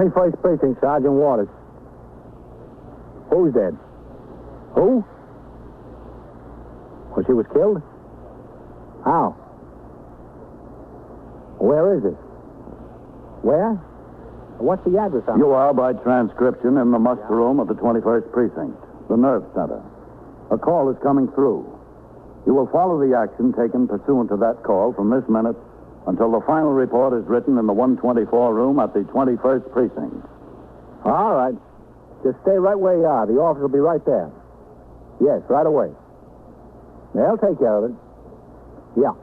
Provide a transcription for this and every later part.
21st Precinct, Sergeant Waters. Who's dead? Who? Well, she was killed? How? Where is it? Where? What's the address on it? You are, by transcription, in the muster room of the 21st Precinct, the nerve center. A call is coming through. You will follow the action taken pursuant to that call from this minute until the final report is written in the 124 room at the 21st Precinct. All right. Just stay right where you are. The office will be right there. Yes, right away. They'll take care of it. Yeah,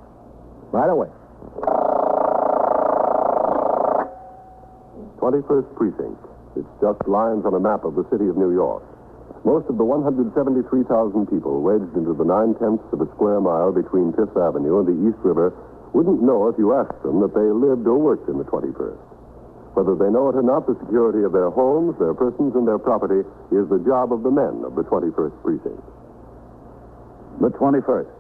right away. 21st Precinct. It's just lines on a map of the city of New York. Most of the 173,000 people wedged into the 9/10 of a square mile between Fifth Avenue and the East River wouldn't know if you asked them that they lived or worked in the 21st. Whether they know it or not, the security of their homes, their persons, and their property is the job of the men of the 21st Precinct. The 21st.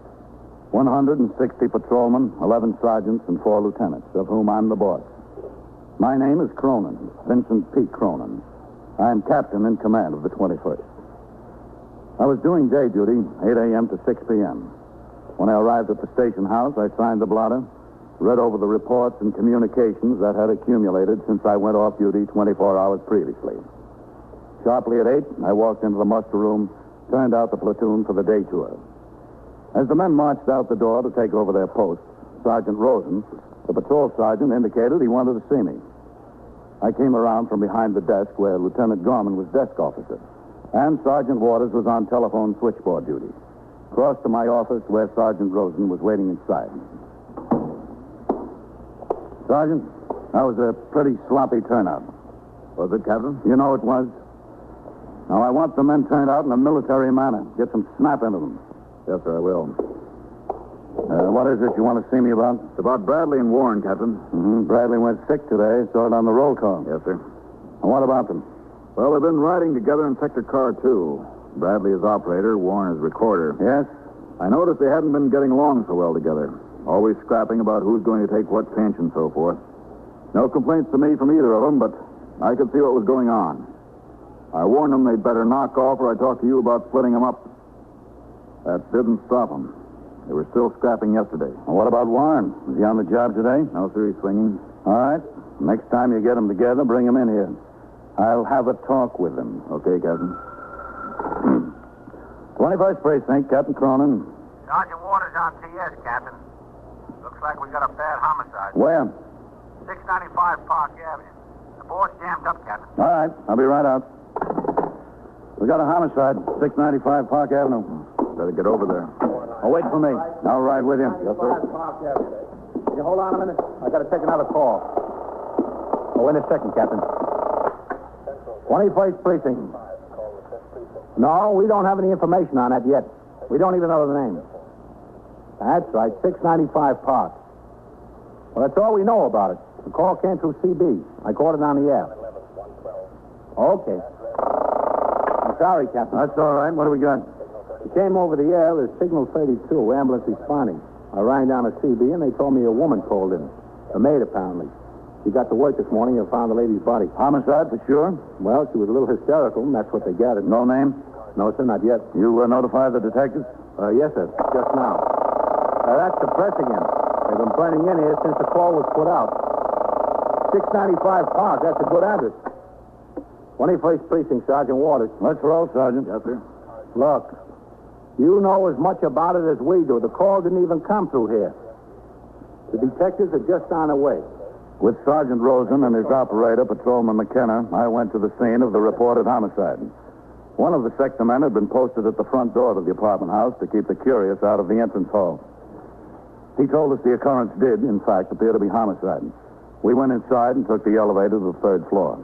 160 patrolmen, 11 sergeants, and 4 lieutenants, of whom I'm the boss. My name is Cronin, Vincent P. Cronin. I am captain in command of the 21st. I was doing day duty, 8 a.m. to 6 p.m. When I arrived at the station house, I signed the blotter, read over the reports and communications that had accumulated since I went off duty 24 hours previously. Sharply at 8, I walked into the muster room, turned out the platoon for the day tour. As the men marched out the door to take over their posts, Sergeant Rosen, the patrol sergeant, indicated he wanted to see me. I came around from behind the desk where Lieutenant Gorman was desk officer, and Sergeant Waters was on telephone switchboard duty. Crossed to my office where Sergeant Rosen was waiting inside. Sergeant, that was a pretty sloppy turnout. Was it, Captain? You know it was. Now, I want the men turned out in a military manner. Get some snap into them. Yes, sir, I will. What is it you want to see me about? It's about Bradley and Warren, Captain. Bradley went sick today. Saw it on the roll call. Yes, sir. And what about them? Well, they've been riding together in Sector Car 2. Bradley is operator, Warren is recorder. Yes? I noticed they hadn't been getting along so well together. Always scrapping about who's going to take what pinch and so forth. No complaints to me from either of them, but I could see what was going on. I warned them they'd better knock off or I talked to you about splitting them up. That didn't stop them. They were still scrapping yesterday. And what about Warren? Is he on the job today? No, sir, he's swinging. All right. Next time you get them together, bring them in here. I'll have a talk with them. Okay, Captain. 21st Precinct, Captain Cronin. Sergeant Waters on TS, Captain. Looks like we got a bad homicide. Where? 695 Park Avenue. The board's jammed up, Captain. All right. I'll be right out. We got a homicide, 695 Park Avenue. Better get over there. Oh, wait for me. I'll ride with you. Yes, sir. Can you hold on a minute? I got to take another call. Oh, in a second, Captain. 21st Precinct. No, we don't have any information on that yet. We don't even know the name. That's right, 695 Park. Well, that's all we know about it. The call came through CB. I called it on the air. Okay. I'm sorry, Captain. That's all right. What do we got? It came over the air as Signal 32, ambulance responding. I rang down to CB, and they told me a woman called in. A maid, apparently. She got to work this morning and found the lady's body. Homicide, for sure? Well, she was a little hysterical, and that's what they gathered. No name? No, sir, not yet. You notified the detectives? Yes, sir, just now. That's the press again. They've been burning in here since the call was put out. 695 Park, that's a good address. 21st Precinct, Sergeant Waters. Let's roll, Sergeant. Yes, sir. Look, you know as much about it as we do. The call didn't even come through here. The detectives are just on their way. With Sergeant Rosen and his operator, Patrolman McKenna, I went to the scene of the reported homicide. One of the sector men had been posted at the front door of the apartment house to keep the curious out of the entrance hall. He told us the occurrence did, in fact, appear to be homicide. We went inside and took the elevator to the 3rd floor.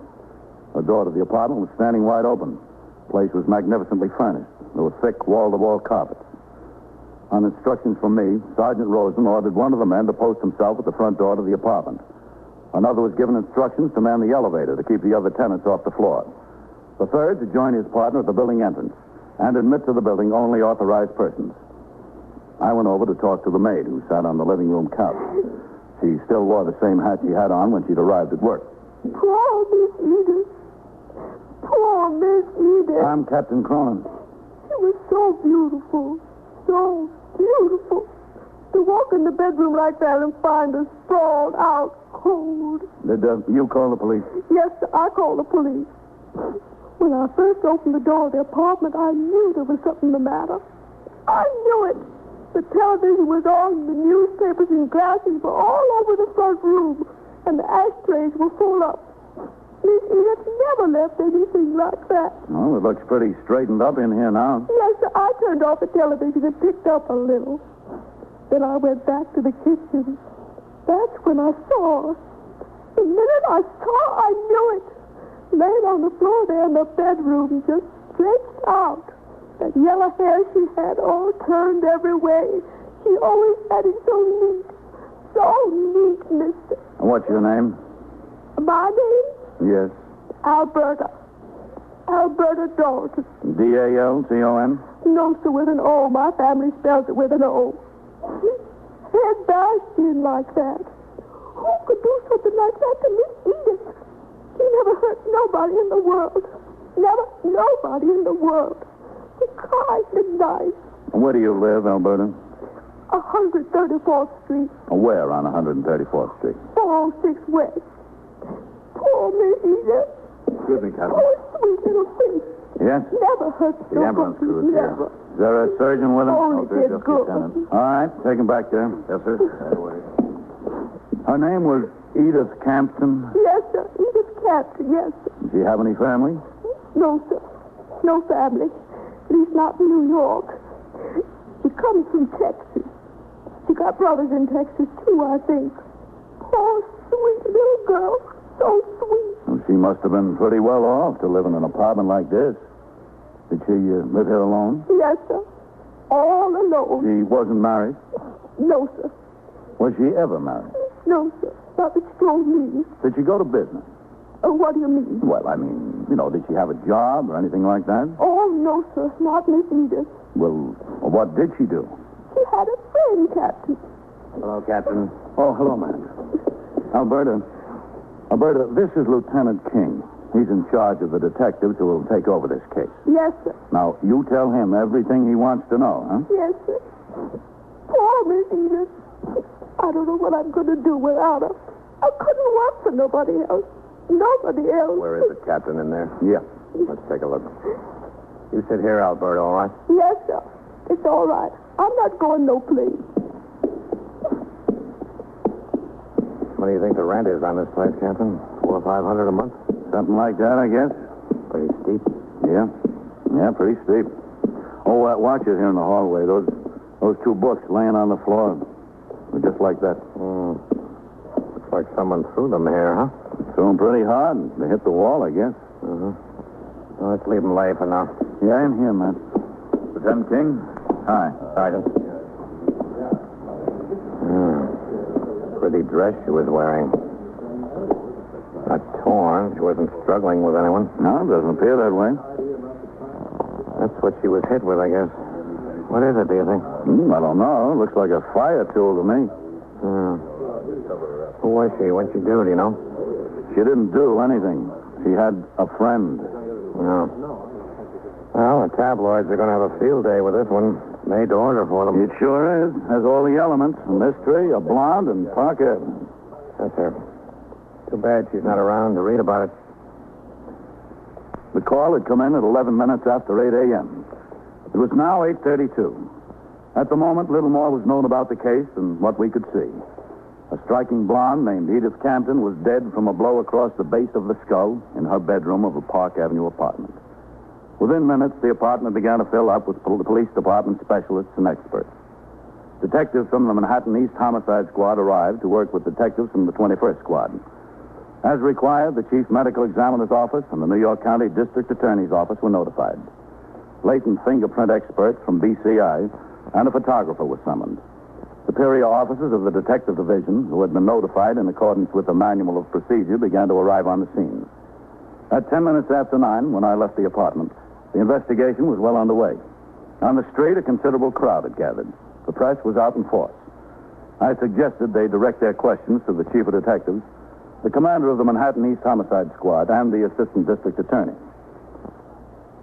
The door to the apartment was standing wide open. The place was magnificently furnished. There were thick wall-to-wall carpets. On instructions from me, Sergeant Rosen ordered one of the men to post himself at the front door to the apartment. Another was given instructions to man the elevator to keep the other tenants off the floor. The third to join his partner at the building entrance and admit to the building only authorized persons. I went over to talk to the maid who sat on the living room couch. She still wore the same hat she had on when she'd arrived at work. Poor Miss Edith. Poor Miss Edith. I'm Captain Cronin. She was so beautiful. So beautiful. To walk in the bedroom like that and find her sprawled out cold. Did you call the police? Yes, sir, I called the police. When I first opened the door of the apartment, I knew there was something the matter. I knew it. The television was on, the newspapers and glasses were all over the front room, and the ashtrays were full up. Miss Edith never left anything like that. Well, it looks pretty straightened up in here now. Yes, sir, I turned off the television and picked up a little. Then I went back to the kitchen. That's when I saw her. The minute I saw her, I knew it. Laying on the floor there in the bedroom, just stretched out. That yellow hair she had all turned every way. She always had it so neat. So neat, mister. What's your name? My name? Yes. Alberta. Alberta Dalton. D-A-L-T-O-N? No, sir, with an O. My family spells it with an O. Head bashed in like that. Who could do something like that to Miss Edith? She never hurt nobody in the world. Never nobody in the world. She cried midnight. Where do you live, Alberta? 134th Street. Where on 134th Street? 406 West. Poor Miss Edith. Excuse me, Captain. Poor sweet little thing. Yes? Never hurt The ambulance crew is here. never. Is there a surgeon with him? Only there's did just good. Lieutenant. All right, take him back there. Yes, sir. Her name was Edith Campton. Yes, sir. Edith Captain, yes, sir. Did she have any family? No, sir. No family. At least not in New York. She comes from Texas. She got brothers in Texas, too, I think. Poor, sweet little girl. So sweet. Well, she must have been pretty well off to live in an apartment like this. Did she live here alone? Yes, sir. All alone. She wasn't married? No, sir. Was she ever married? No, sir. Not that she told me. Did she go to business? What do you mean? Well, I mean, did she have a job or anything like that? Oh, no, sir. Not Miss Edith. Well, what did she do? She had a friend, Captain. Hello, Captain. Oh, hello, man. Alberta, this is Lieutenant King. He's in charge of the detectives who will take over this case. Yes, sir. Now, you tell him everything he wants to know, huh? Yes, sir. Poor Miss Edith. I don't know what I'm going to do without her. I couldn't work for nobody else. Nobody else. Where is the captain in there? Yeah. Let's take a look. You sit here, Alberta, all right? Yes, sir. It's all right. I'm not going no place. What do you think the rent is on this place, Captain? $400 or $500 a month? Something like that, I guess. Pretty steep. Yeah. Yeah, pretty steep. Oh, watch it here in the hallway. Those two books laying on the floor. They're just like that. Looks like someone threw them here, huh? Threw them pretty hard. They hit the wall, I guess. Well, let's leave them lay for now. Yeah, in here, man. Lieutenant King? Hi. Sergeant. Pretty dress she was wearing. Not torn. She wasn't struggling with anyone. No, it doesn't appear that way. That's what she was hit with, I guess. What is it, do you think? I don't know. It looks like a fire tool to me. Who was she? What'd she do, do you know? She didn't do anything. She had a friend. No. Well, the tabloids are going to have a field day with this one. Made to order for them. It sure is. Has all the elements. A mystery, a blonde, and Parker. That's her. Too bad she's not around to read about it. The call had come in at 11 minutes after 8 a.m. It was now 8:32. At the moment, little more was known about the case than what we could see. A striking blonde named Edith Campton was dead from a blow across the base of the skull in her bedroom of a Park Avenue apartment. Within minutes, the apartment began to fill up with the police department specialists and experts. Detectives from the Manhattan East Homicide Squad arrived to work with detectives from the 21st Squad. As required, the Chief Medical Examiner's Office and the New York County District Attorney's Office were notified. Latent fingerprint experts from BCI and a photographer were summoned. Superior officers of the Detective Division, who had been notified in accordance with the Manual of Procedure, began to arrive on the scene. At 10 minutes after 9, when I left the apartment, the investigation was well underway. On the street, a considerable crowd had gathered. The press was out in force. I suggested they direct their questions to the chief of detectives, the commander of the Manhattan East Homicide Squad, and the assistant district attorney.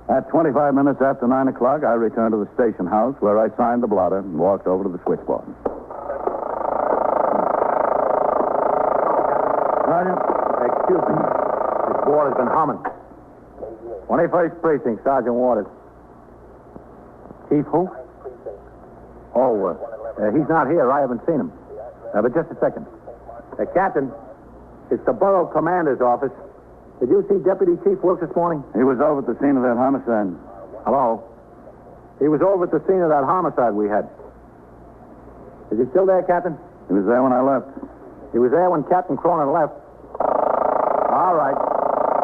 At 25 minutes after 9 o'clock, I returned to the station house where I signed the blotter and walked over to the switchboard. Sergeant, excuse me. This board has been humming. 21st Precinct, Sergeant Waters. Chief who? Oh, he's not here. I haven't seen him. But just a second. Captain, it's the borough commander's office. Did you see Deputy Chief Wilkes this morning? He was over at the scene of that homicide. Hello? He was over at the scene of that homicide we had. Is he still there, Captain? He was there when I left. He was there when Captain Cronin left. All right.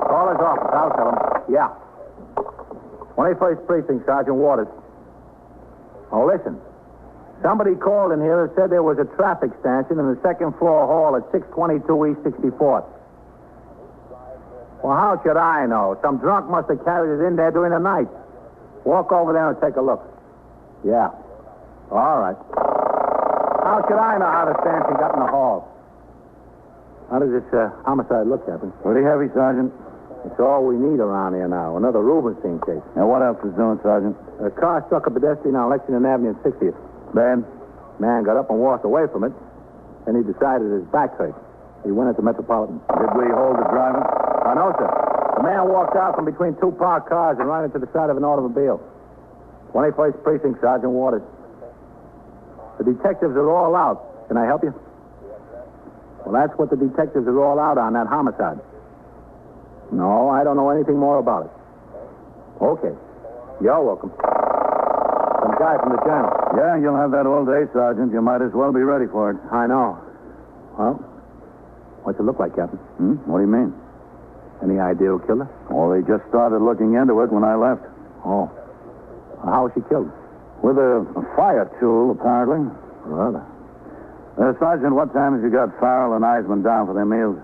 Call his office. I'll tell him. Yeah. 21st Precinct, Sergeant Waters. Oh, listen. Somebody called in here and said there was a traffic stanchion in the second floor hall at 622 East 64th. Well, how should I know? Some drunk must have carried it in there during the night. Walk over there and take a look. Yeah. All right. How should I know how the stanchion got in the hall? How does this homicide look, Captain? Pretty heavy, Sergeant. It's all we need around here now. Another Rubenstein case. Now, what else is doing, Sergeant? A car struck a pedestrian on Lexington Avenue and 60th. Bad? Man got up and walked away from it. Then he decided his back hurt. He went into Metropolitan. Did we hold the driver? No, sir. The man walked out from between two parked cars and ran into the side of an automobile. 21st Precinct, Sergeant Waters. The detectives are all out. Can I help you? Well, that's what the detectives are all out on, that homicide. No, I don't know anything more about it. Okay. You're welcome. Some guy from the Journal. Yeah, you'll have that all day, Sergeant. You might as well be ready for it. I know. Well, what's it look like, Captain? What do you mean? Any idea who killed her? Well, they just started looking into it when I left. Oh. How was she killed? With a fire tool, apparently. Rather. Sergeant, what time have you got Farrell and Eisman down for their meals?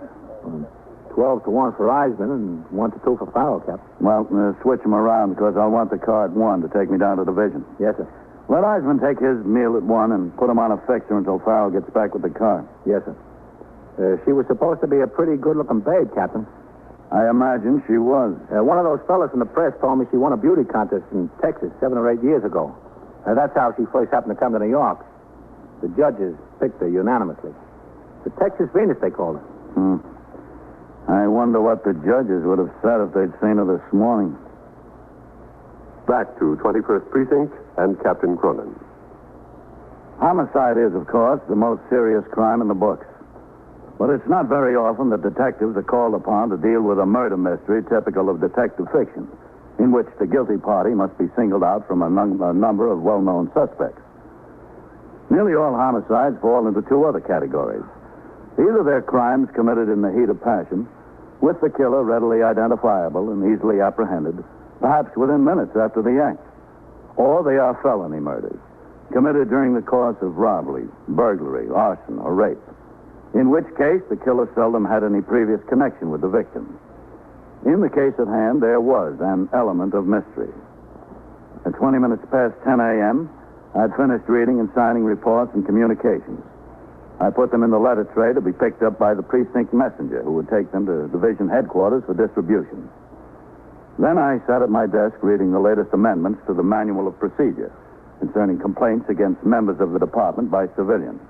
12 to 1 for Eisman and 1 to 2 for Farrell, Captain. Well, switch them around because I'll want the car at 1 to take me down to division. Yes, sir. Let Eisman take his meal at 1 and put him on a fixture until Farrell gets back with the car. Yes, sir. She was supposed to be a pretty good-looking babe, Captain. I imagine she was. One of those fellas in the press told me she won a beauty contest in Texas 7 or 8 years ago. That's how she first happened to come to New York. The judges picked her unanimously. The Texas Venus, they called her. I wonder what the judges would have said if they'd seen her this morning. Back to 21st Precinct and Captain Cronin. Homicide is, of course, the most serious crime in the books. But it's not very often that detectives are called upon to deal with a murder mystery typical of detective fiction, in which the guilty party must be singled out from a number of well-known suspects. Nearly all homicides fall into two other categories. Either they're crimes committed in the heat of passion, with the killer readily identifiable and easily apprehended, perhaps within minutes after the act, or they are felony murders, committed during the course of robbery, burglary, arson, or rape, in which case the killer seldom had any previous connection with the victim. In the case at hand, there was an element of mystery. At 20 minutes past 10 a.m., I'd finished reading and signing reports and communications. I put them in the letter tray to be picked up by the precinct messenger, who would take them to division headquarters for distribution. Then I sat at my desk reading the latest amendments to the Manual of Procedure concerning complaints against members of the department by civilians.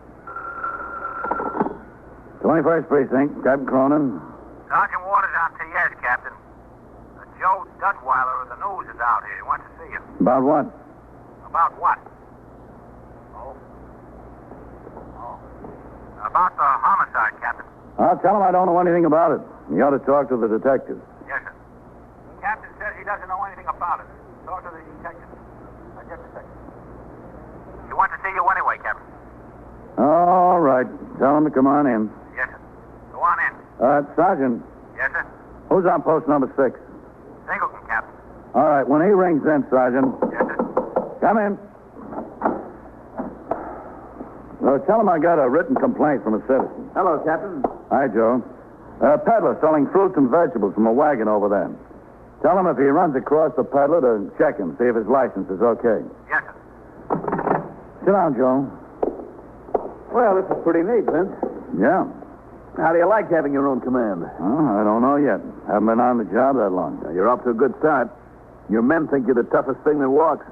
21st Precinct, Captain Cronin. Sergeant Waters on TS, Captain. Joe Dutweiler of the News is out here. He wants to see you. About what? About what? Oh. About the homicide, Captain. I'll tell him I don't know anything about it. You ought to talk to the detectives. Yes, sir. The captain says he doesn't know anything about it. Talk to the detective. Just a second. He wants to see you anyway, Captain. All right. Tell him to come on in. Yes, sir. Go on in. Sergeant. Yes, sir. Who's on post number 6? Singleton, Captain. All right. When he rings in, Sergeant. Yes, sir. Come in. Tell him I got a written complaint from a citizen. Hello, Captain. Hi, Joe. A peddler selling fruits and vegetables from a wagon over there. Tell him if he runs across the peddler to check him, see if his license is okay. Yes, sir. Sit down, Joe. Well, this is pretty neat, Vince. Yeah. How do you like having your own command? Oh, I don't know yet. Haven't been on the job that long. You're off to a good start. Your men think you're the toughest thing that walks.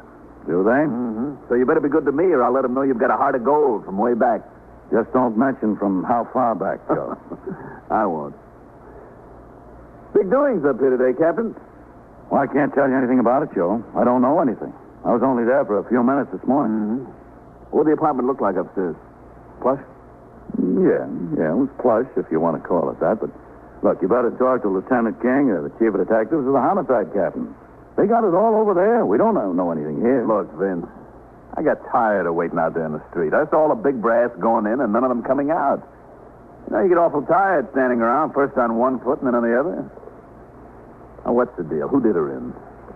Do they? Mm-hmm. So you better be good to me, or I'll let them know you've got a heart of gold from way back. Just don't mention from how far back, Joe. I won't. Big doings up here today, Captain. Well, I can't tell you anything about it, Joe. I don't know anything. I was only there for a few minutes this morning. Mm-hmm. What did the apartment look like upstairs? Plush? Yeah, it was plush, if you want to call it that. But, look, you better talk to Lieutenant King or the chief of detectives or the homicide captain. They got it all over there. We don't know anything here. Look, Vince, I got tired of waiting out there in the street. I saw all the big brass going in and none of them coming out. You know, you get awful tired standing around, first on one foot and then on the other. Now, what's the deal? Who did her in?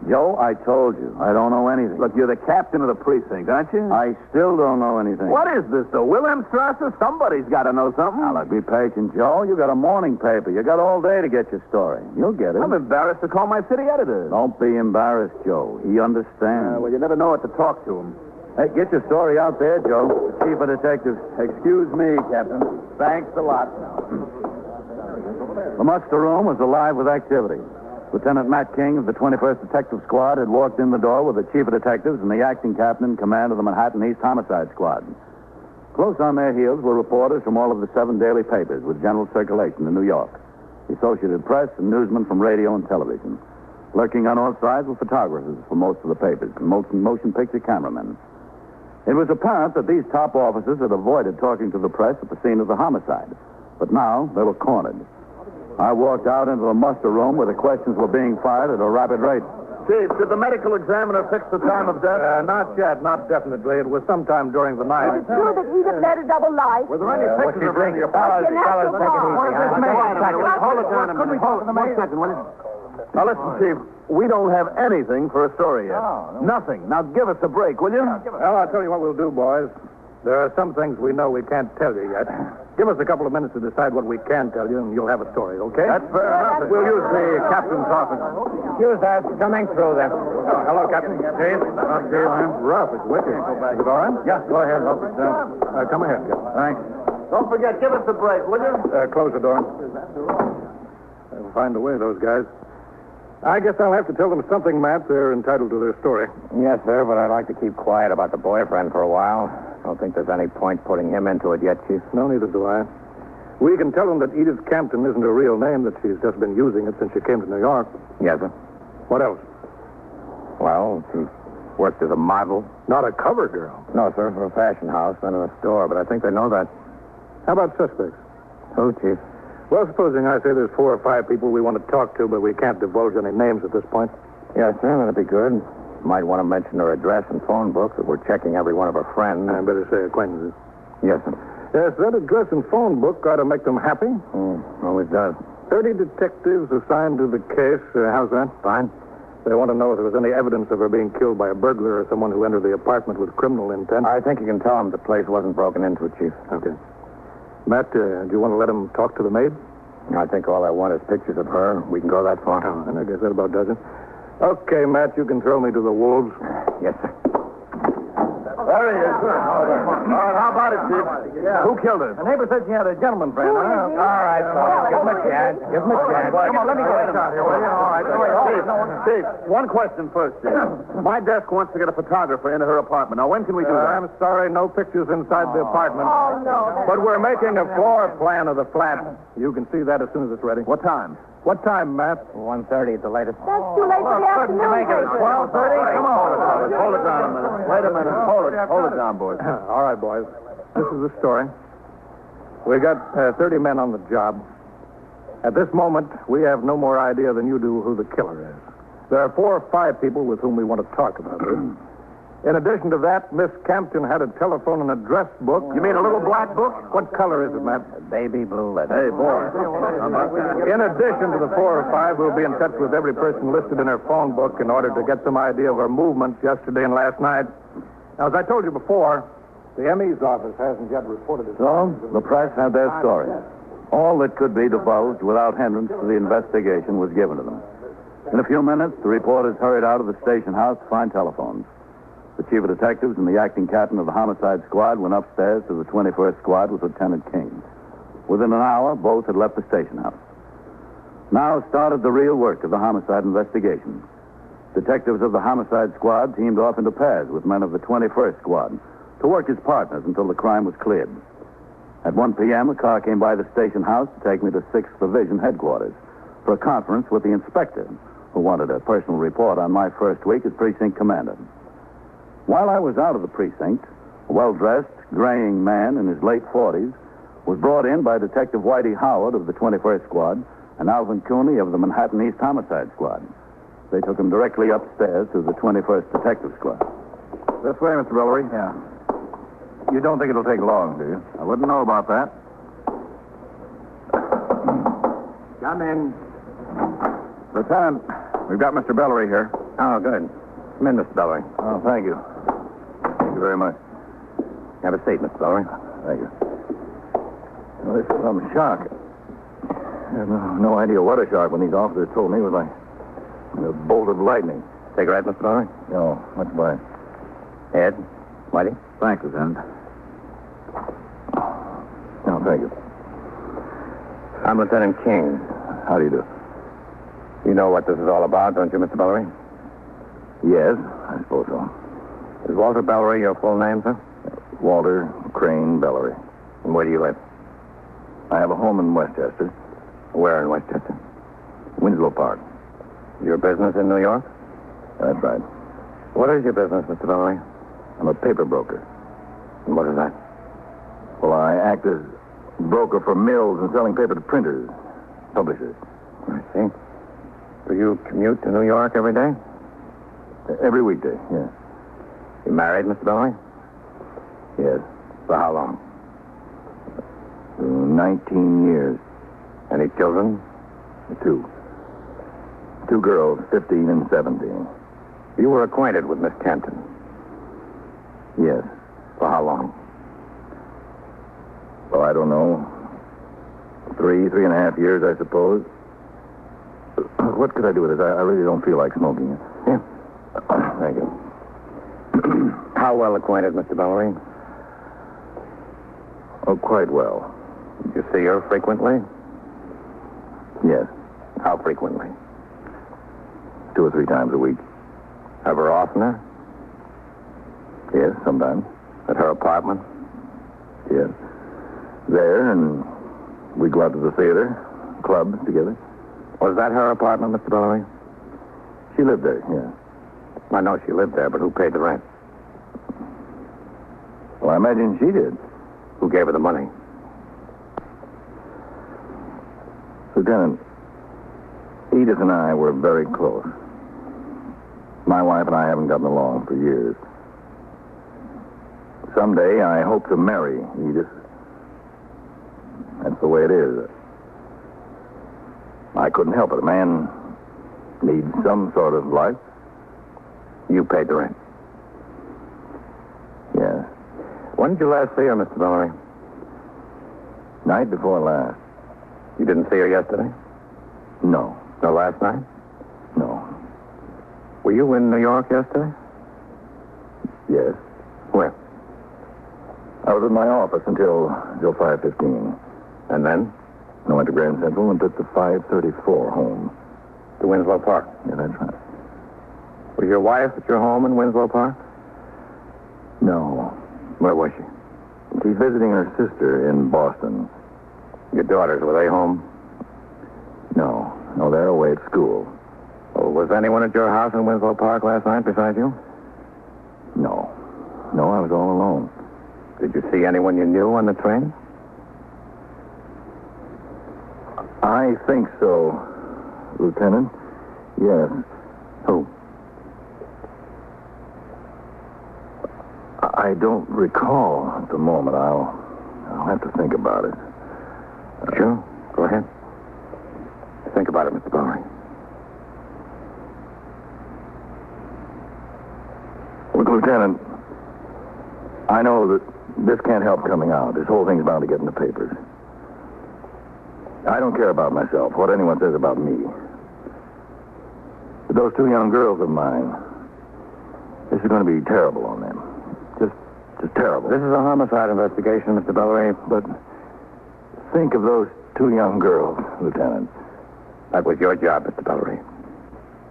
Joe, I told you. I don't know anything. Look, you're the captain of the precinct, aren't you? I still don't know anything. What is this, the Wilhelmstrasse? Somebody's got to know something. Now, look, be patient, Joe. You got a morning paper. You got all day to get your story. You'll get it. I'm embarrassed to call my city editor. Don't be embarrassed, Joe. He understands. Well, you never know what to talk to him. Hey, get your story out there, Joe. The chief of detectives. Excuse me, Captain. Thanks a lot. The muster room was alive with activity. Lieutenant Matt King of the 21st Detective Squad had walked in the door with the chief of detectives and the acting captain in command of the Manhattan East Homicide Squad. Close on their heels were reporters from all of the 7 daily papers with general circulation in New York, the Associated Press, and newsmen from radio and television. Lurking on all sides were photographers for most of the papers and motion picture cameramen. It was apparent that these top officers had avoided talking to the press at the scene of the homicide, but now they were cornered. I walked out into the muster room where the questions were being fired at a rapid rate. Chief, did the medical examiner fix the time of death? Not yet, not definitely. It was sometime during the night. Is it true that Edith led a double life? Were there any pictures of her in your Fellas, take it easy. Hold it down a minute. Hold it. 1 second, will you? Now, listen, Chief. We don't have anything for a story yet. Nothing. Now, give us a break, will you? Well, I'll tell you what we'll do, boys. There are some things we know we can't tell you yet. Give us a couple of minutes to decide what we can tell you, and you'll have a story, okay? That's fair enough. We'll use the captain's office. Excuse us. Coming through then. Oh, hello, Captain. Chief. Rough, it's wicked. Is it all right? Yeah, go ahead. Come ahead, Captain. Thanks. Don't forget, give us a break, will you? Close the door. They'll find a way, those guys. I guess I'll have to tell them something, Matt. They're entitled to their story. Yes, sir, but I'd like to keep quiet about the boyfriend for a while. I don't think there's any point putting him into it yet, Chief. No, neither do I. We can tell them that Edith Campton isn't her real name, that she's just been using it since she came to New York. Yes, sir. What else? Well, she worked as a model. Not a cover girl. No, sir, for a fashion house, then in a store, but I think they know that. How about suspects? Who, Chief? Well, supposing I say there's 4 or 5 people we want to talk to, but we can't divulge any names at this point. Yes, sir, that'd be good. Might want to mention her address and phone book, that we're checking every one of her friends. I better say acquaintances. Yes, sir. Yes, that address and phone book ought to make them happy. Always does. 30 detectives assigned to the case. How's that? Fine. They want to know if there was any evidence of her being killed by a burglar or someone who entered the apartment with criminal intent. I think you can tell them the place wasn't broken into, Chief. Okay. Matt, do you want to let them talk to the maid? I think all I want is pictures of her. We can go that far. Oh, and I guess that about does it. Okay, Matt, you can throw me to the wolves. Yes, sir. There he is. All right, how about it, Chief? Yeah. Who killed her? The neighbor said she had a gentleman friend. Who is he? All right, fellas. Give him a chance. Give him a chance. Come on, let me get a shot here, will you? All right. Chief, one question first, Chief. My desk wants to get a photographer into her apartment. Now, when can we do that? I'm sorry, no pictures inside the apartment. Oh, no. But we're making a floor plan of the flat. You can see that as soon as it's ready. What time? What time, Matt? 1:30 at the latest. That's too late for the afternoon paper. 12:30? Come on. Hold it down a minute. Wait a minute. Hold it down, boys. All right, boys. This is the story. We got 30 men on the job. At this moment, we have no more idea than you do who the killer is. There are 4 or 5 people with whom we want to talk about this. In addition to that, Miss Campton had a telephone and address book. You mean a little black book? What color is it, Matt? Baby blue letter. Hey, boy. In addition to the 4 or 5, we'll be in touch with every person listed in her phone book in order to get some idea of her movements yesterday and last night. Now, as I told you before, the ME's office hasn't yet reported it. So, the press had their story. All that could be divulged without hindrance to the investigation was given to them. In a few minutes, the reporters hurried out of the station house to find telephones. The chief of detectives and the acting captain of the homicide squad went upstairs to the 21st squad with Lieutenant King. Within an hour, both had left the station house. Now started the real work of the homicide investigation. Detectives of the homicide squad teamed off into pairs with men of the 21st squad to work as partners until the crime was cleared. At 1 p.m., a car came by the station house to take me to 6th Division headquarters for a conference with the inspector, who wanted a personal report on my first week as precinct commander. While I was out of the precinct, a well-dressed, graying man in his late 40s was brought in by Detective Whitey Howard of the 21st Squad and Alvin Cooney of the Manhattan East Homicide Squad. They took him directly upstairs to the 21st Detective Squad. This way, Mr. Billery. Yeah. You don't think it'll take long, do you? I wouldn't know about that. Come in. Lieutenant, we've got Mr. Billery here. Oh, good. Come in, Mr. Billery. Oh, thank you. Thank you very much. Have a seat, Mr. Billery. Thank you. Well, this is some shock. I have no idea what a shock when these officers told me it was like a bolt of lightning. Cigarette, Mr. Billery? No, much obliged. Ed? Whitey? Thanks, Lieutenant. No, thank you. I'm Lieutenant King. How do you do? You know what this is all about, don't you, Mr. Billery? Yes, I suppose so. Is Walter Billery your full name, sir? Walter Crane Billery. And where do you live? I have a home in Westchester. Where in Westchester? Winslow Park. Your business in New York? That's right. What is your business, Mr. Billery? I'm a paper broker. And what is that? Well, I act as broker for mills and selling paper to printers, publishers. I see. Do you commute to New York every day? Every weekday, yes. You married, Mr. Billery? Yes. For how long? 19 years. Any children? Two. Two girls, 15 and 17. You were acquainted with Miss Kenton? Yes. For how long? Well, I don't know. 3.5 years, I suppose. What could I do with this? I really don't feel like smoking it. Yeah. Thank you. How well acquainted, Mr. Billery? Oh, quite well. Did you see her frequently? Yes. How frequently? 2 or 3 times a week. Ever oftener? Yes, sometimes. At her apartment? Yes. There, and we go out to the theater, club together. Was that her apartment, Mr. Billery? She lived there, yeah. I know she lived there, but who paid the rent? Well, I imagine she did. Who gave her the money? Lieutenant, Edith and I were very close. My wife and I haven't gotten along for years. Someday I hope to marry Edith. That's the way it is. I couldn't help it. A man needs some sort of life. You paid the rent? Yes. When did you last see her, Mr. Billery? Night before last. You didn't see her yesterday? No. No, last night? No. Were you in New York yesterday? Yes. Where? I was at my office until 5:15. And then? I went to Grand Central and took the 5:34 home. To Winslow Park? Yeah, that's right. Was your wife at your home in Winslow Park? No. Where was she? She's visiting her sister in Boston. Your daughters, were they home? No. No, they're away at school. Well, was anyone at your house in Winslow Park last night besides you? No. No, I was all alone. Did you see anyone you knew on the train? I think so, Lieutenant. Yes. Who? I don't recall at the moment. I'll have to think about it. Sure. Go ahead. Think about it, Mr. Billery. Look, Lieutenant, I know that this can't help coming out. This whole thing's bound to get in the papers. I don't care about myself, what anyone says about me. But those 2 young girls of mine, this is going to be terrible on them. Just terrible. This is a homicide investigation, Mr. Billery. But think of those two young girls, Lieutenant? That was your job, Mr. Bellery.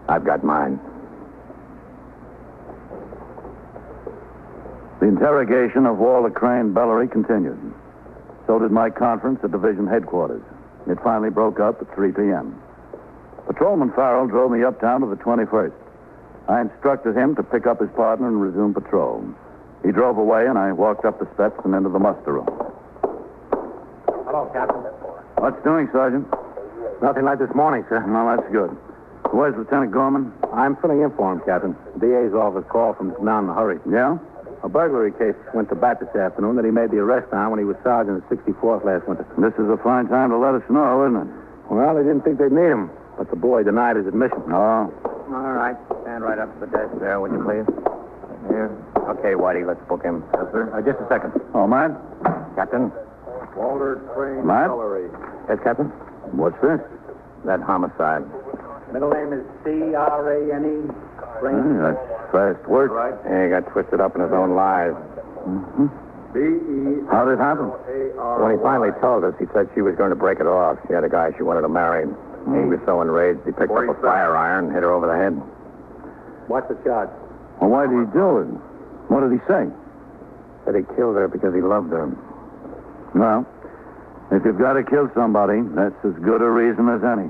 I've got mine. The interrogation of Walter Crane Bellery continued. So did my conference at division headquarters. It finally broke up at 3 p.m. Patrolman Farrell drove me uptown to the 21st. I instructed him to pick up his partner and resume patrol. He drove away, and I walked up the steps and into the muster room. Hello, Captain. What's doing, Sergeant? Nothing like this morning, sir. No, that's good. Where's Lieutenant Gorman? I'm filling in for him, Captain. DA's office called from down in a hurry. Yeah? A burglary case went to bat this afternoon that he made the arrest on when he was sergeant at 64th last winter. This is a fine time to let us know, isn't it? Well, they didn't think they'd need him, but the boy denied his admission. Oh. All right. Stand right up to the desk there, would you please? Here. Okay, Whitey, let's book him. Yes, sir. Just a second. Oh, Matt? Captain? Walter Crane Matt? Bellery. Yes, Captain? What's this? That homicide. Middle name is C-R-A-N-E. That's fast work. Right. Yeah, he got twisted up in his own lies. B-E... How'd it happen? When he finally told us, he said she was going to break it off. She had a guy she wanted to marry. He was so enraged, he picked up a fire iron and hit her over the head. What's the charge? Well, why did he do it? What did he say? Said he killed her because he loved her. Well, if you've got to kill somebody, that's as good a reason as any.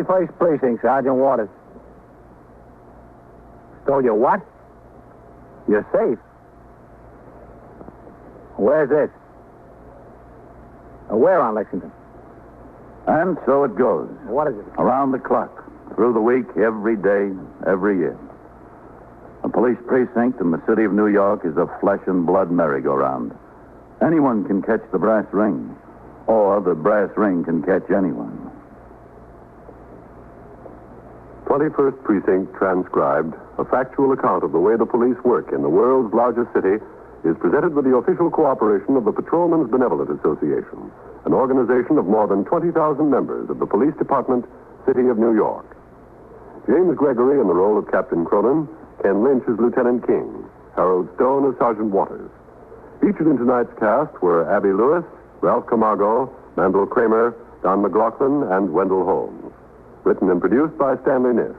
First Precinct, Sergeant Waters. Stole your what? Your safe. Where's this? Where on Lexington? And so it goes. What is it? Around the clock, through the week, every day, every year. A police precinct in the city of New York is a flesh and blood merry-go-round. Anyone can catch the brass ring, or the brass ring can catch anyone. 21st Precinct transcribed, a factual account of the way the police work in the world's largest city, is presented with the official cooperation of the Patrolmen's Benevolent Association, an organization of more than 20,000 members of the Police Department, City of New York. James Gregory in the role of Captain Cronin, Ken Lynch as Lieutenant King, Harold Stone as Sergeant Waters. Featured in tonight's cast were Abby Lewis, Ralph Camargo, Mandel Kramer, Don McLaughlin, and Wendell Holmes. Written and produced by Stanley Niss.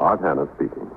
Art Hanna speaking.